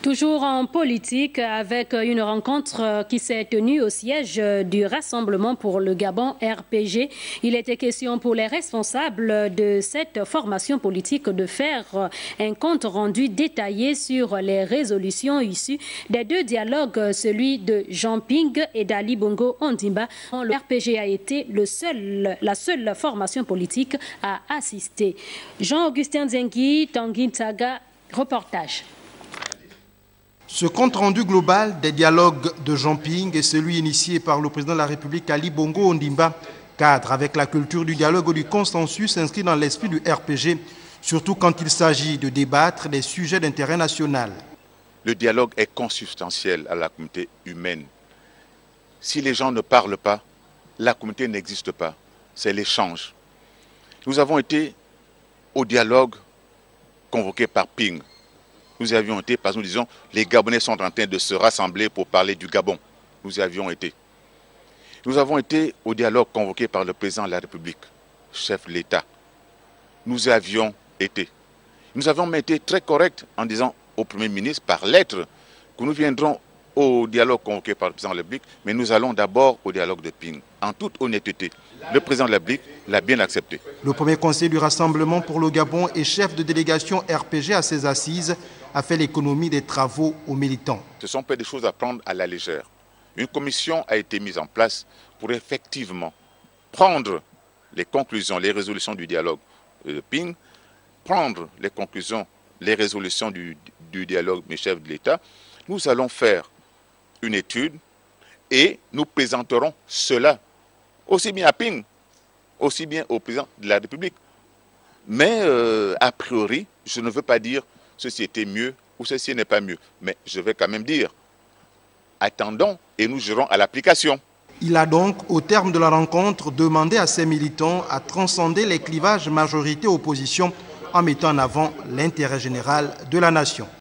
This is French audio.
Toujours en politique, avec une rencontre qui s'est tenue au siège du Rassemblement pour le Gabon RPG. Il était question pour les responsables de cette formation politique de faire un compte rendu détaillé sur les résolutions issues des deux dialogues, celui de Jean Ping et d'Ali Bongo Ondimba. Le RPG a été la seule formation politique à assister. Jean-Augustin Zengui, Tanguy Ntaga, reportage. Ce compte-rendu global des dialogues de Jean Ping et celui initié par le président de la République Ali Bongo Ondimba cadre avec la culture du dialogue et du consensus inscrit dans l'esprit du RPG, surtout quand il s'agit de débattre des sujets d'intérêt national. Le dialogue est consubstantiel à la communauté humaine. Si les gens ne parlent pas, la communauté n'existe pas. C'est l'échange. Nous avons été au dialogue convoqué par Ping. Nous y avions été parce que nous disions les Gabonais sont en train de se rassembler pour parler du Gabon. Nous y avions été. Nous avons été au dialogue convoqué par le président de la République, chef de l'État. Nous y avions été. Nous avons même été très corrects en disant au Premier ministre par lettre que nous viendrons au dialogue convoqué par le président de la République, mais nous allons d'abord au dialogue de Ping. En toute honnêteté, le président de la République l'a bien accepté. Le premier conseiller du Rassemblement pour le Gabon et chef de délégation RPG à ses assises a fait l'économie des travaux aux militants. Ce sont pas des choses à prendre à la légère. Une commission a été mise en place pour effectivement prendre les conclusions, les résolutions du dialogue de Ping, prendre les conclusions, les résolutions du dialogue mes chefs de l'État. Nous allons faire une étude et nous présenterons cela aussi bien à Ping, aussi bien au président de la République. Mais a priori, je ne veux pas dire ceci était mieux ou ceci n'est pas mieux. Mais je vais quand même dire, attendons et nous gérons à l'application. Il a donc, au terme de la rencontre, demandé à ses militants à transcender les clivages majorité-opposition en mettant en avant l'intérêt général de la nation.